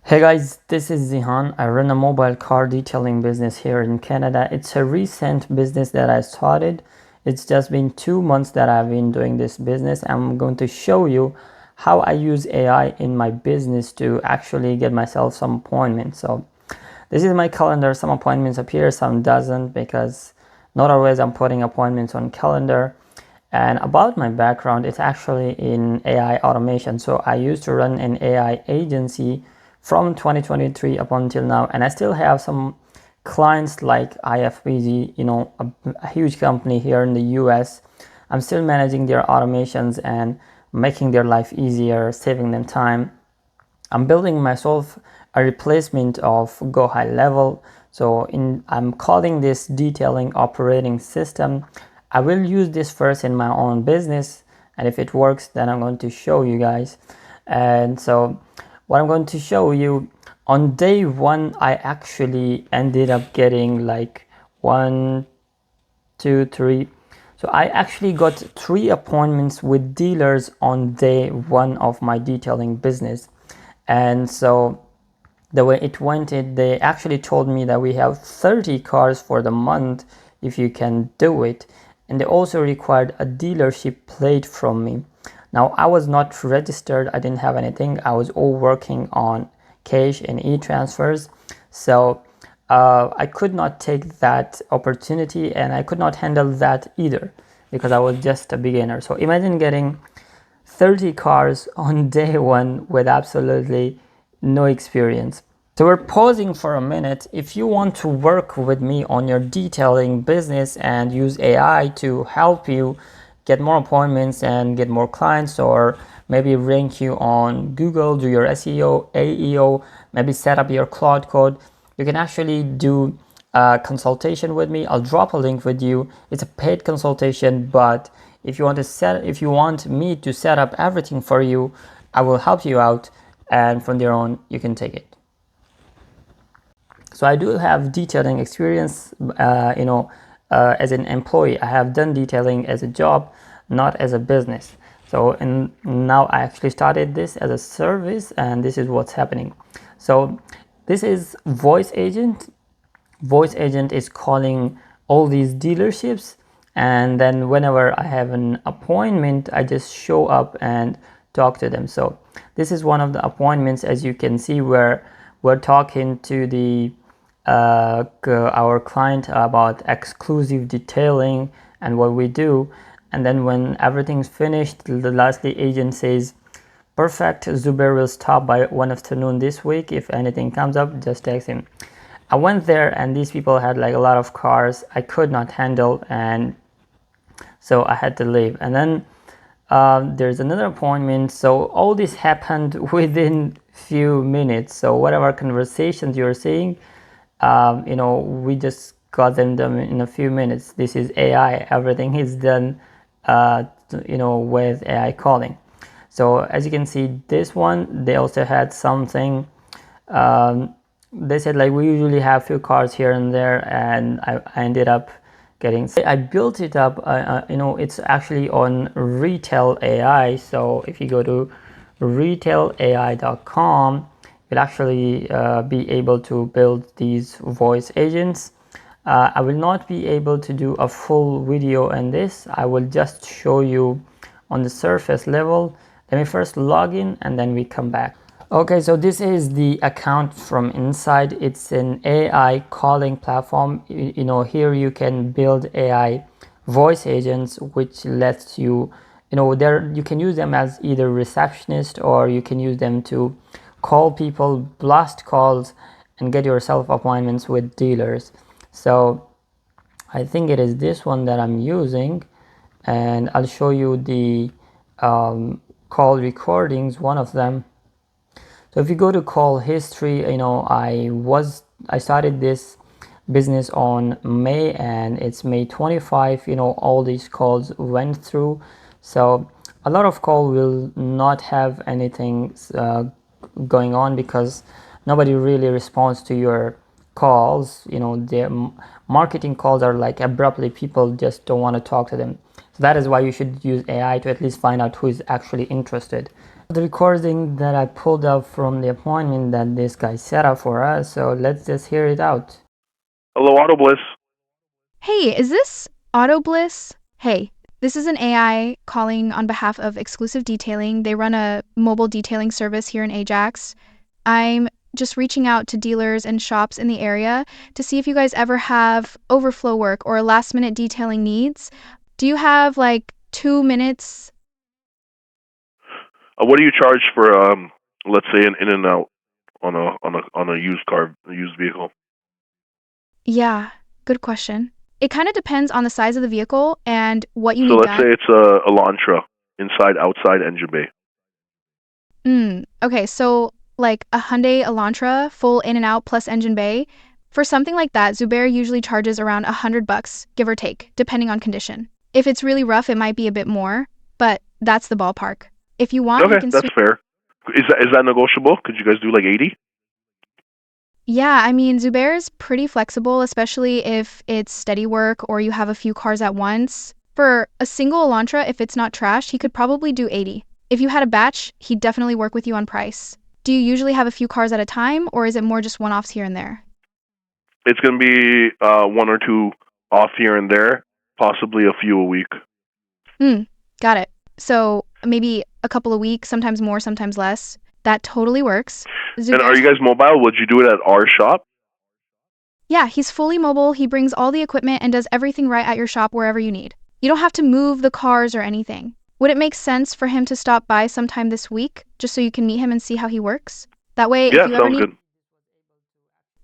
Hey guys, this is Zihan. I run a mobile car detailing business here in Canada. It's a recent business that I started. It's just been 2 months that I've been doing this business. I'm going to show you how I use AI in my business to actually get myself some appointments. So this is my calendar. Some appointments appear, some doesn't, because not always I'm putting appointments on calendar. And about my background, it's actually in AI automation. So I used to run an AI agency from 2023 up until now, and I still have some clients like IFBG, a huge company here in the US. I'm still managing their automations and making their life easier, saving them time. I'm building myself a replacement of Go High Level. So I'm calling this detailing operating system. I will use this first in my own business, and if it works, then I'm going to show you guys. And so what I'm going to show you, on day one, I actually ended up getting like 1, 2, 3. So I actually got 3 appointments with dealers on day one of my detailing business. And so the way it went, they actually told me that we have 30 cars for the month if you can do it. And they also required a dealership plate from me. Now, I was not registered, I didn't have anything. I was all working on cash and e-transfers. So I could not take that opportunity, and I could not handle that either because I was just a beginner. So imagine getting 30 cars on day one with absolutely no experience. So we're pausing for a minute. If you want to work with me on your detailing business and use AI to help you get more appointments and get more clients, or maybe rank you on Google, do your SEO, AEO, maybe set up your cloud code, you can actually do a consultation with me. I'll drop a link with you. It's a paid consultation, but if you want me to set up everything for you, I will help you out, and from there on you can take it. So I do have detailing experience, as an employee. I have done detailing as a job, not as a business. So, and now I actually started this as a service, and this is what's happening. So this is Voice Agent. Voice Agent is calling all these dealerships, and then whenever I have an appointment, I just show up and talk to them. So this is one of the appointments, as you can see, where we're talking to our client about exclusive detailing and what we do. And then when everything's finished, the lastly agent says, "Perfect, Zubair will stop by 1 afternoon this week. If anything comes up, just text him." I went there, and these people had like a lot of cars I could not handle, and so I had to leave. And then there's another appointment. So all this happened within few minutes. So whatever conversations you're seeing, we just got them done in a few minutes. This is AI. Everything is done, with AI calling. So as you can see, this one, they also had something. They said like we usually have few cars here and there, and I ended up getting. I built it up. It's actually on Retail AI. So if you go to retailai.com, you'll actually be able to build these voice agents. I will not be able to do a full video on this. I will just show you on the surface level. Let me first log in, and then we come back. Okay, so this is the account from inside. It's an AI calling platform. Here you can build AI voice agents, which lets you, you can use them as either receptionist, or you can use them to call people, blast calls, and get yourself appointments with dealers. So I think it is this one that I'm using, and I'll show you the call recordings, one of them. So if you go to call history, I started this business on May, and it's May 25. All these calls went through. So a lot of call will not have anything going on because nobody really responds to your calls. Their marketing calls are like abruptly, people just don't want to talk to them. So that is why you should use AI to at least find out who is actually interested. the recording that I pulled up from the appointment that this guy set up for us. So let's just hear it out. Hello, Auto Bliss. Hey, is this Auto Bliss? Hey, this is an AI calling on behalf of Exclusive Detailing. They run a mobile detailing service here in Ajax. I'm just reaching out to dealers and shops in the area to see if you guys ever have overflow work or last minute detailing needs. Do you have like 2 minutes? What do you charge for, let's say, an in and out on a used vehicle? Yeah, good question. It kind of depends on the size of the vehicle and what you So need let's say done. it's a Elantra, inside, outside, engine bay. Okay, so like a Hyundai Elantra, full in and out plus engine bay. For something like that, Zubair usually charges around $100, give or take, depending on condition. If it's really rough, it might be a bit more, but that's the ballpark. If you want, we Okay, can that's swing. fair. Is that negotiable? Could you guys do like 80? Yeah, I mean, Zubair is pretty flexible, especially if it's steady work or you have a few cars at once. For a single Elantra, if it's not trashed, he could probably do 80. If you had a batch, he'd definitely work with you on price. Do you usually have a few cars at a time, or is it more just one-offs here and there? It's going to be one or two off here and there, possibly a few a week. Got it. So maybe a couple of weeks, sometimes more, sometimes less. That totally works. And are Zubair's, you guys mobile? Would you do it at our shop? yeah, he's fully mobile. He brings all the equipment and does everything right at your shop wherever you need. You don't have to move the cars or anything. Would it make sense for him to stop by sometime this week just so you can meet him and see how he works? That way, if Yeah, you ever sounds need. good.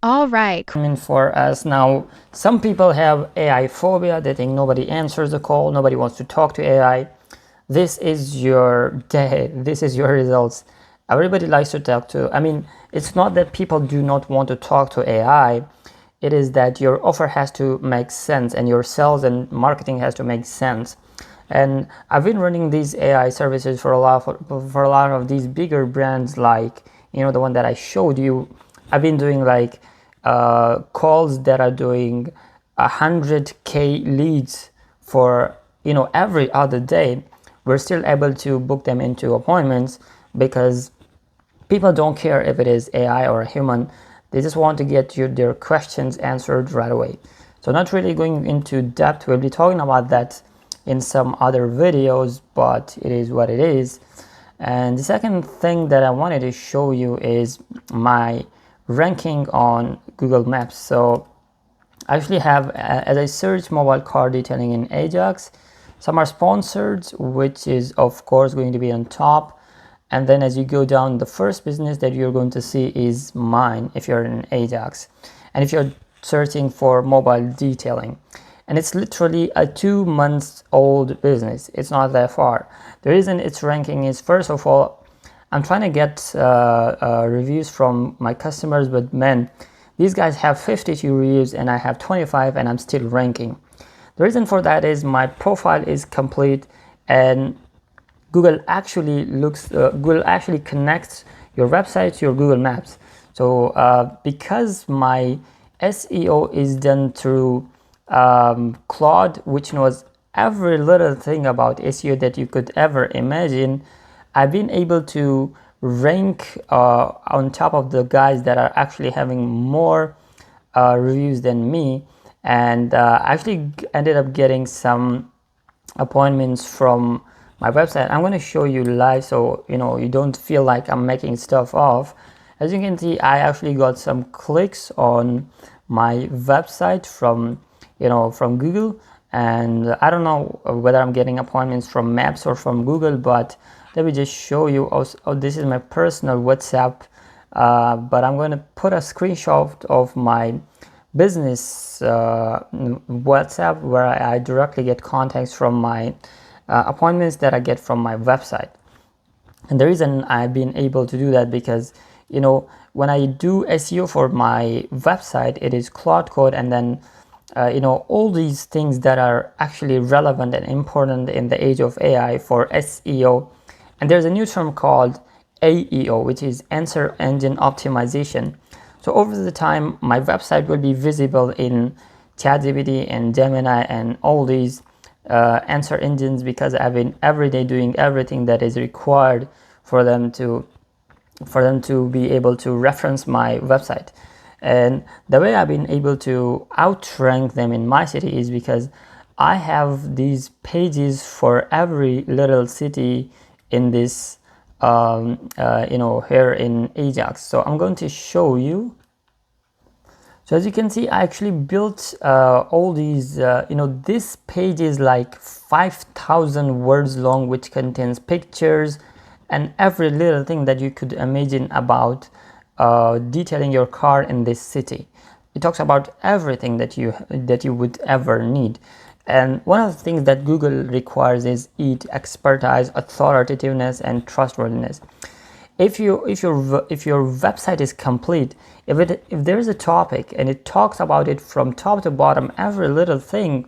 All right. I mean, for us now, some people have AI phobia. They think nobody answers the call, nobody wants to talk to AI. This is your day, this is your results. Everybody likes to talk to, I mean, it's not that people do not want to talk to AI. It is that your offer has to make sense and your sales and marketing has to make sense. And I've been running these AI services for a lot of these bigger brands, like the one that I showed you. I've been doing like calls that are doing 100K leads for every other day. We're still able to book them into appointments because people don't care if it is AI or a human. They just want to get their questions answered right away. So not really going into depth. We'll be talking about that in some other videos, but it is what it is. And the second thing that I wanted to show you is my ranking on Google Maps. So I actually have, as I search mobile car detailing in Ajax, some are sponsored, which is of course going to be on top. And then as you go down, the first business that you're going to see is mine if you're in Ajax. And if you're searching for mobile detailing. And it's literally a 2 months old business. It's not that far. The reason it's ranking is, first of all, I'm trying to get reviews from my customers, but man, these guys have 52 reviews and I have 25 and I'm still ranking. The reason for that is my profile is complete and Google actually connects your website to your Google Maps. So because my SEO is done through Claude, which knows every little thing about SEO that you could ever imagine, I've been able to rank on top of the guys that are actually having more reviews than me, and actually ended up getting some appointments from my website. I'm going to show you live so you don't feel like I'm making stuff off. As you can see, I actually got some clicks on my website from from Google, and I don't know whether I'm getting appointments from Maps or from Google, but let me just show you. Oh, this is my personal WhatsApp, but I'm going to put a screenshot of my business WhatsApp where I directly get contacts from my appointments that I get from my website. And the reason I've been able to do that because when I do SEO for my website, it is Claude Code, and then all these things that are actually relevant and important in the age of AI for SEO. And there's a new term called AEO, which is Answer Engine Optimization. So over the time, my website will be visible in ChatGPT and Gemini and all these answer engines because I've been every day doing everything that is required for them to be able to reference my website. And the way I've been able to outrank them in my city is because I have these pages for every little city in this here in Ajax. So I'm going to show you. So as you can see, I actually built all these, this page is like 5,000 words long, which contains pictures and every little thing that you could imagine about detailing your car in this city. It talks about everything that you would ever need. And one of the things that Google requires is expertise, authoritativeness, and trustworthiness. If your website is complete, if there is a topic and it talks about it from top to bottom, every little thing,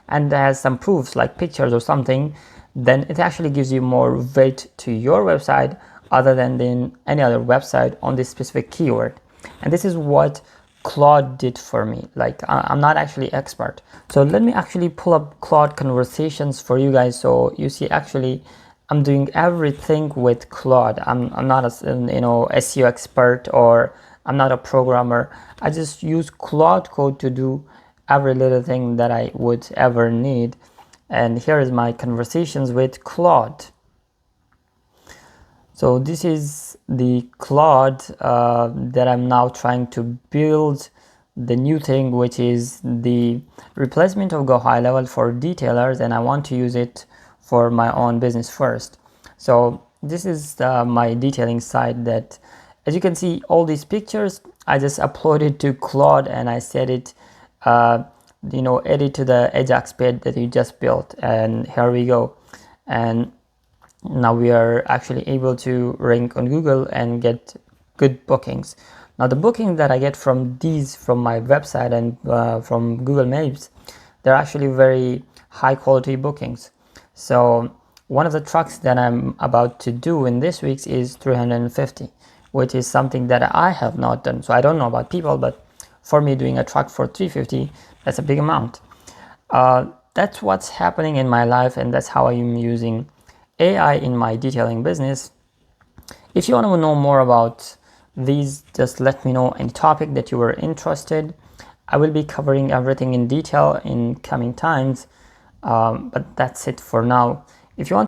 and has some proofs like pictures or something, then it actually gives you more weight to your website other than any other website on this specific keyword. And this is what Claude did for me. Like, I'm not actually expert, so let me actually pull up Claude conversations for you guys, so you see actually I'm doing everything with Claude. I'm not a SEO expert, or I'm not a programmer. I just use Claude Code to do every little thing that I would ever need. And here is my conversations with Claude. So this is the Claude that I'm now trying to build the new thing, which is the replacement of Go High Level for detailers, and I want to use it for my own business first. So this is my detailing site that, as you can see, all these pictures I just uploaded to Claude, and I set it edit to the Ajax page that you just built, and here we go. And now we are actually able to rank on Google and get good bookings. Now the bookings that I get from my website and from Google Maps, they're actually very high quality bookings. So one of the trucks that I'm about to do in this week's is 350, which is something that I have not done. So I don't know about people, but for me, doing a truck for 350, that's a big amount. That's what's happening in my life, and that's how I'm using AI in my detailing business. If you want to know more about these, just let me know any topic that you were interested. I will be covering everything in detail in coming times, but that's it for now. If you want